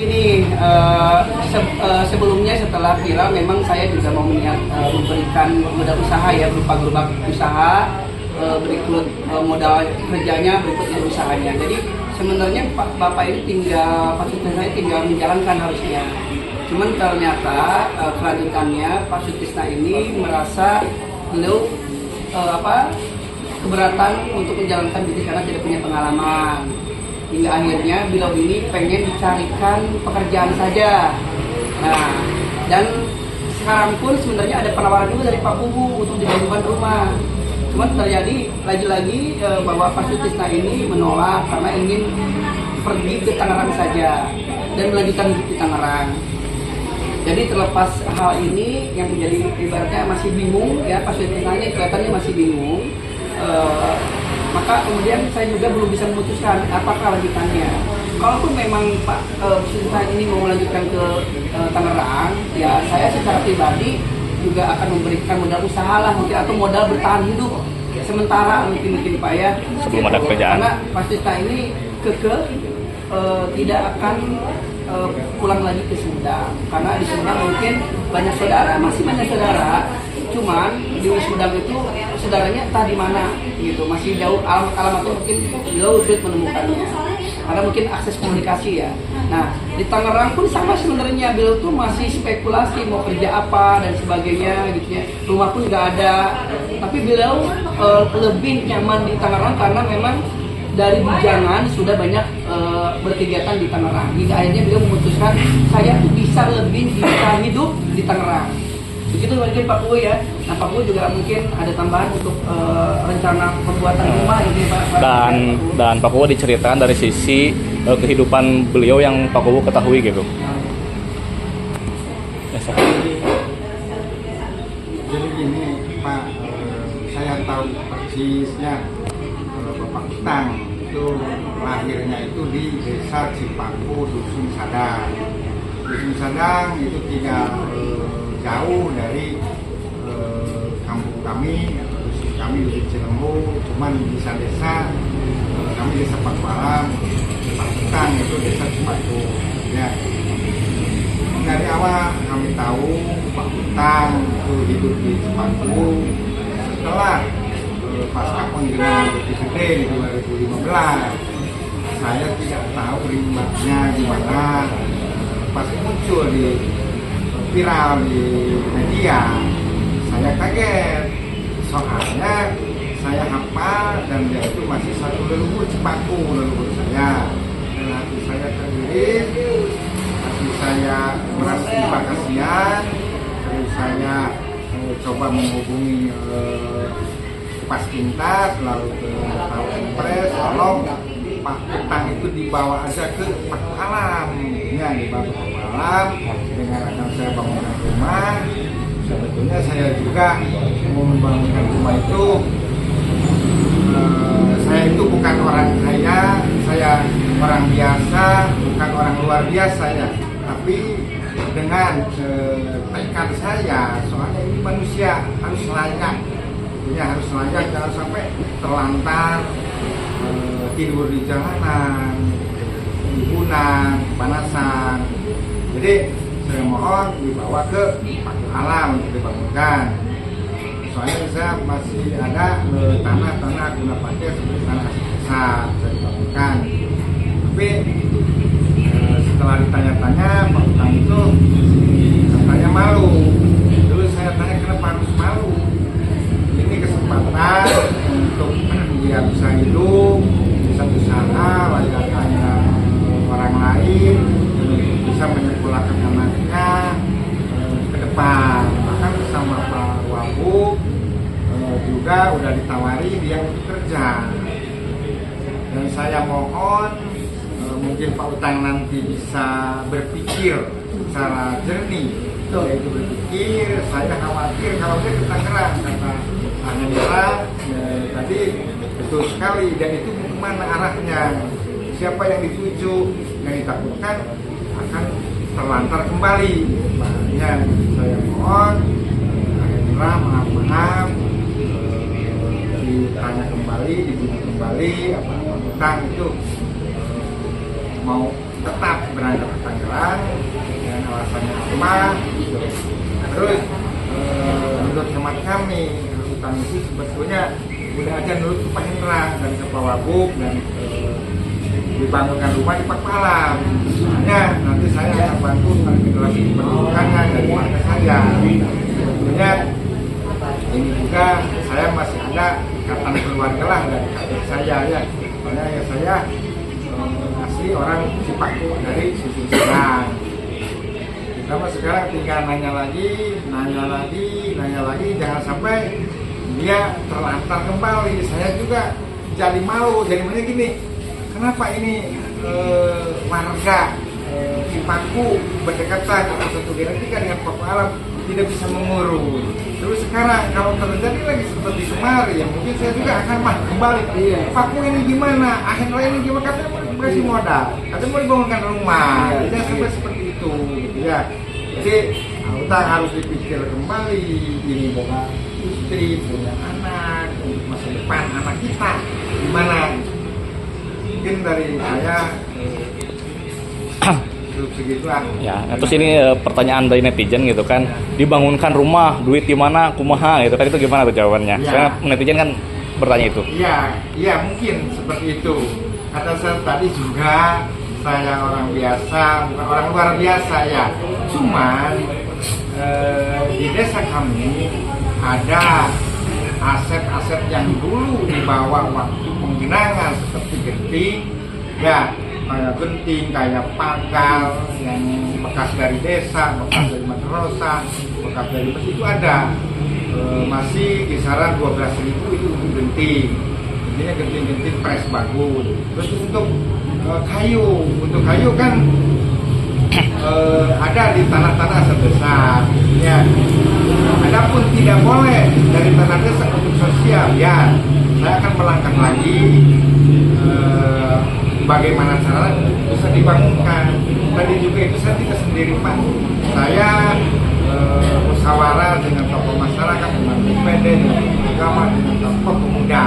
Begini, sebelumnya setelah viral memang saya juga mau meniat memberikan modal usaha ya, berupa gerobak usaha, berikut modal kerjanya, berikut usahanya. Jadi sebenarnya Bapak ini tinggal, Pak Sutisna ini tinggal menjalankan harusnya. Cuman ternyata kelanjutannya Pak Sutisna ini merasa beliau keberatan untuk menjalankan bisnis karena tidak punya pengalaman. Hingga akhirnya beliau ini pengen dicarikan pekerjaan saja. Nah, dan sekarang pun sebenarnya ada penawaran juga dari Pak Pugu untuk digabungkan rumah. Cuma terjadi lagi-lagi bahwa Pak Sutisna ini menolak karena ingin pergi ke Tangerang saja dan melanjutkan hidup di Tangerang. Jadi terlepas hal ini yang menjadi ibaratnya masih bingung ya, Pak Sutisna ini kelihatannya masih bingung. Maka kemudian saya juga belum bisa memutuskan apakah lanjutannya. Kalaupun memang Pak Sutisna ini mau melanjutkan ke Tangerang, ya saya secara pribadi juga akan memberikan modal usaha lah mungkin, atau modal bertahan hidup sementara mungkin Pak ya. Sebelum ada pekerjaan. Karena Pak Sutisna ini tidak akan pulang lagi ke Sumedang, karena di Sumedang mungkin banyak saudara, masih banyak saudara. Cuman di Sumedang itu saudaranya entah di mana gitu, masih jauh, alamatnya mungkin jauh sulit menemukannya karena mungkin akses komunikasi ya. Nah di Tangerang pun sama sebenarnya, beliau tuh masih spekulasi mau kerja apa dan sebagainya gitu ya, rumah pun nggak ada, tapi beliau lebih nyaman di Tangerang karena memang dari bujangan sudah banyak berkegiatan di Tangerang. Hingga akhirnya beliau memutuskan saya tuh bisa hidup di Tangerang. Begitu mungkin Pak Pugu ya. Nah Pak Pugu juga mungkin ada tambahan untuk rencana pembuatan rumah ini Pak. Dan Pak Pugu diceritakan dari sisi kehidupan beliau yang Pak Pugu ketahui gitu. Jadi gini Pak, saya tahu persisnya Bapak Utang itu lahirnya itu di Desa Cipaku, Dusun Sadang. Dusun Sadang itu tidak jauh dari kampung kami, dusun kami Dusun Cilembu, cuman di desa kami Desa Pakualam, Pak Utang itu Desa Cipaku. Ya. Dari awal kami tahu Pak Utang itu hidup di Cipaku. Setelah pasca pengiriman gede di 2015, saya tidak tahu rimbanya gimana. Pas muncul di viral di media, saya kaget. Soalnya saya hafal dan dia itu masih satu leluhur Cipaku, leluhur saya. Dan hati saya teriris, hati saya merasa kasihan. Terus saya coba menghubungi Pas Pintas, lalu ke Pak Impres, tolong Pak Utang itu dibawa aja ke Pakualam, ya dibawa ke Pakualam dengan akan saya bangunkan rumah. Sebetulnya saya juga mau membangunkan rumah itu. Saya itu bukan orang kaya, saya orang biasa, bukan orang luar biasa ya. Tapi dengan tekad saya, soalnya ini manusia harus layak. Ya, harus layak, jangan sampai terlantar, tidur di jalanan, timbunan, kepanasan. Jadi saya mohon dibawa ke Pakualam untuk dibangunkan. Soalnya saya masih ada tanah-tanah guna pakai seperti tanah besar saya dibangunkan. Tapi setelah ditanya-tanya Pak Utang itu katanya malu. Dulu saya tanya kenapa harus malu. Ini kesempatan untuk dia bisa hidup, bisa usaha, layaknya orang lain, bisa menyekolahkan anaknya ke depan. Bahkan bersama Pak Wabub juga udah ditawari dia untuk kerja. Dan saya mohon mungkin Pak Utang nanti bisa berpikir secara jernih, yaitu berpikir. Saya khawatir kalau dia ke Tangerang, kata Anandra tadi betul sekali, dan itu kemana arahnya, siapa yang dituju, yang ditakutkan akan terlantar kembali. Makanya saya mohon Anandra maaf ditanya kembali, dibuka kembali apa Utang itu mau tetap berangkat ke Tangerang dengan alasannya apa gitu. Terus menurut hemat kami hutan itu sebetulnya udah aja menurut Pak Hendra dan ke Pak Wagub dan dibangunkan rumah di Pakpalang. Soalnya nanti saya akan bantu generasi pendidikannya dari warga saya. Sebetulnya ini juga saya masih ada ikatan keluarga lah dari kakek saya ya. Soalnya ya saya asli orang Cipaku dari Susun Serang. Kita mah sekarang tinggal nanya lagi, jangan sampai dia terlantar kembali. Saya juga jadi malu, jadi mana gini. Kenapa ini warga Cipaku berdekatan atau satu genetika dengan Papua Alam tidak bisa mengurus? Terus sekarang kalau terjadi lagi seperti kemarin, ya mungkin saya juga akan kembali. Paku ini gimana? Akhirnya ini gimana? Katanya mau dikasih modal, katanya mau dibangunkan rumah. Tidak sampai seperti itu, gitu ya. Jadi kita harus dipikir kembali, ini boga istri, punya anak, untuk masa depan anak kita gimana? Mungkin dari saya segitu lah. Ya, terus ini pertanyaan dari netizen gitu kan, dibangunkan rumah, duit di mana, kumaha gitu kan, itu gimana tuh jawabannya? Ya. Soalnya netizen kan bertanya itu. Iya mungkin seperti itu. Kata saya tadi juga saya orang biasa, bukan orang luar biasa ya. Cuman di desa kami ada aset-aset yang dulu dibawa waktu penggenangan seperti genting, ya kayak genting, kayak pagal yang bekas dari desa, bekas dari madrasah, bekas dari masjid itu ada. Masih kisaran 12.000 itu untuk genting. Intinya genting-genting pres bagus. Terus untuk kayu kan ada di tanah-tanah sebesar. Ya. Adapun tidak boleh dari tanah desa untuk sosial, ya saya akan melangkah lagi bagaimana caranya bisa dibangunkan. Tadi juga itu saya tidak sendiri Pak. Saya musyawarah dengan tokoh masyarakat, dengan DPD, dengan agama, dengan tokoh pemuda.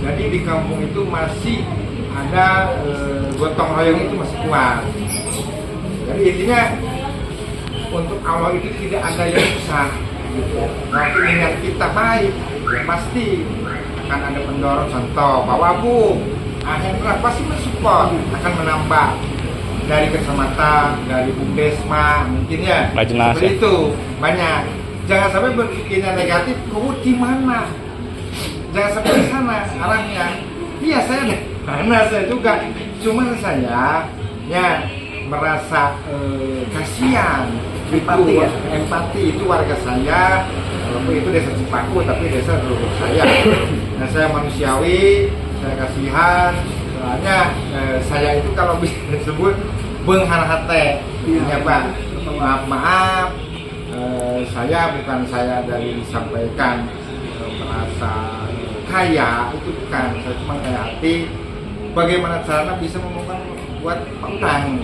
Jadi di kampung itu masih ada gotong royong itu masih kuat. Jadi intinya untuk Allah itu tidak ada yang susah. Gitu. Nanti niat kita baik, ya pasti akan ada pendorong contoh Pak Wagub, akhirnya pasti mensupport, akan menambah dari kecamatan, dari Bumdesma, mungkin ya. Seperti ya. itu banyak. Jangan sampai berpikirnya negatif, di mana? Jangan sampai di sana arahnya. Iya saya deh, karena saya juga. Cuman saya ya merasa kasihan. Empati itu warga saya, walaupun itu desa Cipaku tapi desa leluhur saya. Nah saya manusiawi, saya kasihan. Soalnya saya itu kalau bisa disebut benghar hati, ya Pak. Maaf, saya bukan saya dari disampaikan merasa kaya, itu bukan. Saya cuma kaya hati. Bagaimana caranya bisa membuat utang?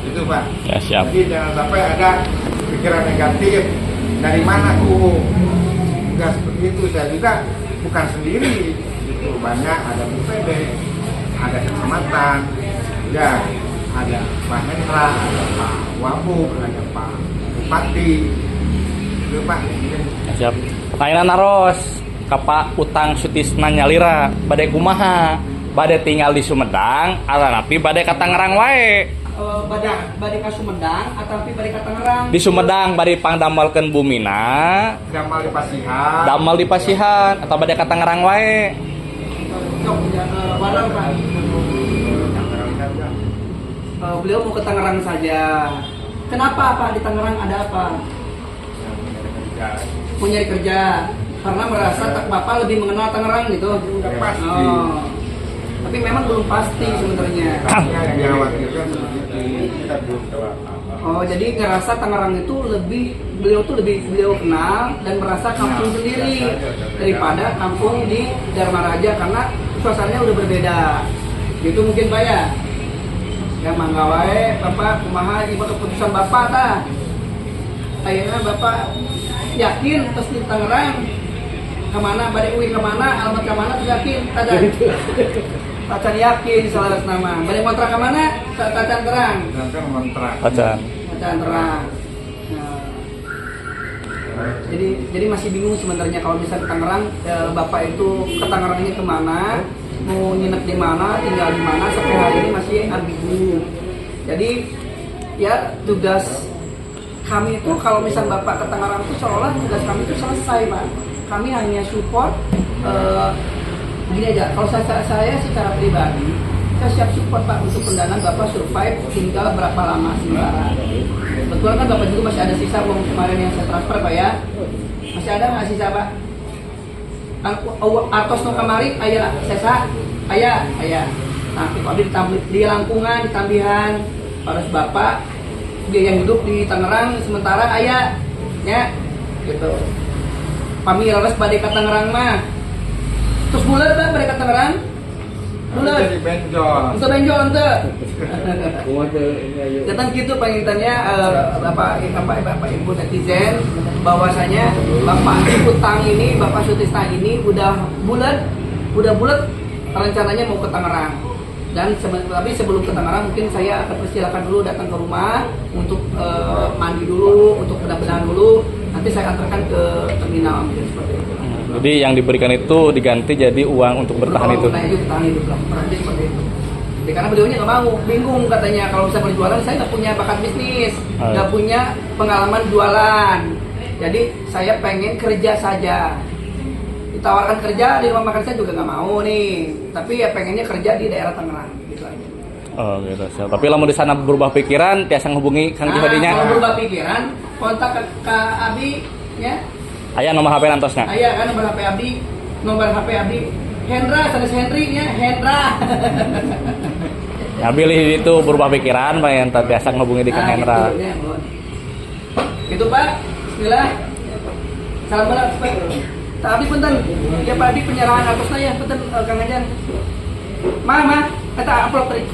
Itu Pak. Ya, siap. Jadi jangan sampai ada pikiran negatif dari mana enggak seperti itu. Saya juga bukan sendiri, itu banyak, ada BPD, ada kecamatan, ya ada Pak Hendra, ada Pak Wagub, ada Pak Bupati, itu Pak. Ya, siap. Pertanyaan naros, Kapa utang Sutisna Nyalira, badai kumaha, badai tinggal di Sumedang, atau badai ka Tangerang wae. Badai ka Sumedang atau badai ka Tangerang? Di Sumedang badai pangdamalkeun bumina, damal di Pasihan atau badai ka Tangerang wae. Warang Pak. Beliau mau ke Tangerang saja. Kenapa Pak? Di Tangerang ada apa? Mau nyari kerja. Karena merasa Bapak lebih mengenal Tangerang gitu. Udah pasti. Tapi memang belum pasti sebenarnya. Oh, jadi ngerasa Tangerang itu beliau kenal dan merasa kampung sendiri daripada kampung di Dharma Raja karena suasananya udah berbeda. Gitu mungkin Pak ya. Ya mangga wae Bapak kumaha ibu keputusan Bapak tah. Ayeuna Bapak yakin terus di Tangerang kemana badai uin kemana alamat kemana yakin tada. Tacan yakin salah nama. Balik kontrak ke mana? Tacan Terang. Sedangkan kontrak. Acan. Tacan Terang. Nah, jadi masih bingung sebenarnya kalau bisa ke Tangerang, bapak itu ke Tangerangnya kemana, mau nginep di mana, tinggal di mana, sampai hari ini masih ambigu. Jadi ya tugas kami itu kalau misal bapak ke Tangerang itu seolah tugas kami itu selesai pak. Kami hanya support. Begini aja, kalau saya secara pribadi, saya siap support pak untuk pendanaan bapak survive tinggal berapa lama sementara. Betul kan bapak juga masih ada sisa uang kemarin yang saya transfer pak ya? Masih ada nggak sisa pak? Artos no kamari, ayah sesa, ayah. Nah, kalau di Langkungan, di Tambihan, harus bapak biaya hidup di Tangerang sementara ayah, ya, gitu. Pami harus badai ke Tangerang mah. Terus bulat pak badai ke Tangerang? Bulat. Jadi benjol. Untuk benjol ente. Datang gitu pengintannya bapak ibu netizen bahwasanya bapak utang ini, bapak Sutisna ini udah bulat rencananya mau ke Tangerang. Dan tapi sebelum ke Tangerang mungkin saya akan persilakan dulu datang ke rumah untuk mandi dulu, untuk benar-benar dulu. Nanti saya antarkan ke terminal mungkin seperti itu. Jadi yang diberikan itu diganti jadi uang untuk bertahan itu. Bertahan hidup lah, seperti itu. Ya, karena beliaunya nggak mau, bingung katanya kalau bisa berjualan saya nggak punya bakat bisnis, nggak punya pengalaman jualan. Jadi saya pengen kerja saja. Ditawarkan kerja di rumah makan saya juga nggak mau nih, tapi ya pengennya kerja di daerah Tangerang gitu aja. Oh gitu. Siap. Tapi kalau di sana berubah pikiran, tiasa menghubungi Kang Jihadinya. Kalau berubah pikiran, kontak ke Abi ya. Ayah nomor HP nantosnya. Ayah kan nomor HP Abi. Hendra, sanes Henry nya, Hendra. Ya pilih itu berubah pikiran, Pak yang biasa menghubungi di Kang Hendra. Gitu, ya, gitu Pak, bismillah. Salam balat Pak. Tapi punten, ya Pak Adi penyerahan atasnya ya, punten Kang Ajan. Mama, kata upload tadi.